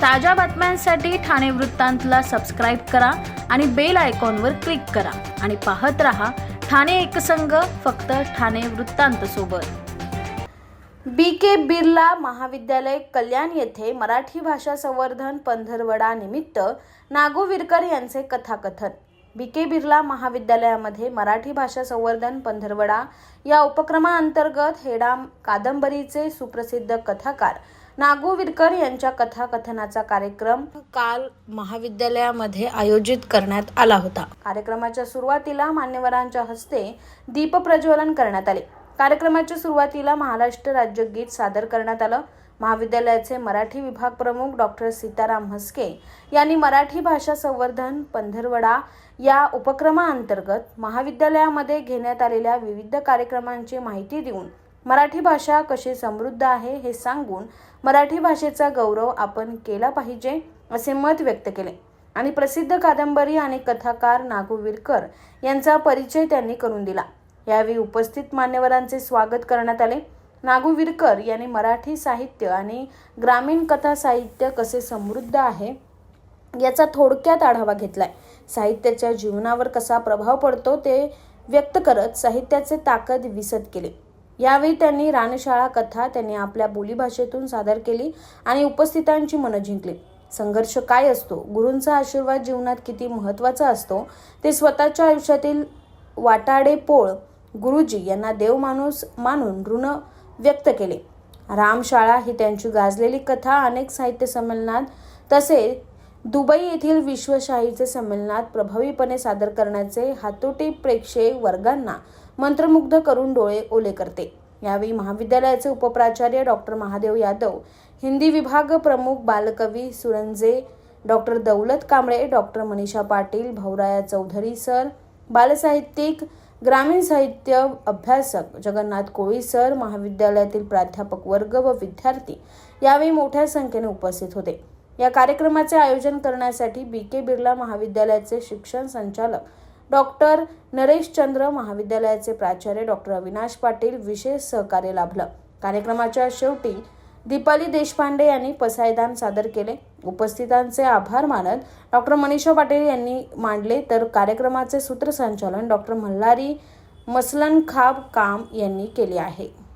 ताज्या बातम्यांसाठी ठाणे वृत्तांतला सबस्क्राईब करा आणि बेल आयकॉनवर क्लिक करा आणि पाहत रहा ठाणे एकसंघ, फक्त ठाणे वृत्तांत सोबत। बी.के. बिर्ला महाविद्यालय कल्याण येथे मराठी भाषा संवर्धन पंधरवडा निमित्त नागू विरकर यांचे कथाकथन। बी.के. बिर्ला महाविद्यालयामध्ये मराठी भाषा संवर्धन पंधरवडा या उपक्रमाअंतर्गत हेडा कादंबरीचे सुप्रसिद्ध कथाकार नागू विरकर यांच्या कथाकथनाचा कार्यक्रम काल महाविद्यालयामध्ये आयोजित करण्यात आला होता। कार्यक्रमाच्या सुरुवातीला मान्यवरांच्या हस्ते दीप प्रज्वलन करण्यात आले। कार्यक्रमाच्या सुरुवातीला महाराष्ट्र राज्य गीत सादर करण्यात आलं। महाविद्यालयाचे मराठी विभाग प्रमुख डॉक्टर सीताराम हस्के यांनी मराठी भाषा संवर्धन पंधरवडा या उपक्रमाअंतर्गत महाविद्यालयामध्ये घेण्यात आलेल्या विविध कार्यक्रमांची माहिती देऊन मराठी भाषा कशी समृद्ध आहे हे सांगून मराठी भाषेचा गौरव आपण केला पाहिजे असे मत व्यक्त केले आणि प्रसिद्ध कादंबरी आणि कथाकार नागू विरकर यांचा परिचय त्यांनी करून दिला। यावेळी उपस्थित मान्यवरांचे स्वागत करण्यात आले। नागू विरकर यांनी मराठी साहित्य आणि ग्रामीण कथा साहित्य कसे समृद्ध आहे याचा थोडक्यात आढावा घेतलाय। साहित्याच्या जीवनावर कसा प्रभाव पडतो ते व्यक्त करत साहित्याचे ताकद विशद केले। यावेळी त्यांनी रानशाळा कथा त्यांनी आपल्या बोलीभाषेतून सादर केली आणि उपस्थितांची मनं जिंकली। संघर्ष काय असतो, गुरूंचा आशीर्वाद जीवनात किती महत्त्वाचा असतो ते स्वतःच्या आयुष्यातील वाटाडेपोळ गुरुजी यांना देव मानून ऋण व्यक्त केले। रामशाळा ही त्यांची गाजलेली कथा अनेक साहित्य संमेलनात तसेच दुबई येथील विश्वशाहीचे संमेलनात प्रभावीपणे सादर करण्याचे हातोटी प्रेक्षक वर्गांना मंत्रमुग्ध करून डोळे ओले करते। यावेळी महाविद्यालयाचे उपप्राचार्य डॉक्टर महादेव यादव, हिंदी विभाग प्रमुख बालकवी सुरंजे, डॉक्टर दौलत कांबळे, डॉक्टर मनीषा पाटील, भाऊराया चौधरी सर, बालसाहित्यिक, ग्रामीण साहित्य अभ्यासक जगन्नाथ कोळी सर, महाविद्यालयातील प्राध्यापक वर्ग व विद्यार्थी यावेळी मोठ्या संख्येने उपस्थित होते। या कार्यक्रमाचे आयोजन करण्यासाठी बी.के. बिर्ला महाविद्यालयाचे शिक्षण संचालक डॉक्टर नरेश चंद्र, महाविद्यालयाचे प्राचार्य डॉक्टर अविनाश पाटील विशेष सहकार्य लाभलं। कार्यक्रमाच्या शेवटी दीपाली देशपांडे यांनी पसायदान सादर केले। उपस्थितांचे आभार मानत डॉक्टर मनीषा पाटील यांनी मांडले तर कार्यक्रमाचे सूत्रसंचालन डॉक्टर मल्हारी मसलनखाब काम यांनी केले आहे।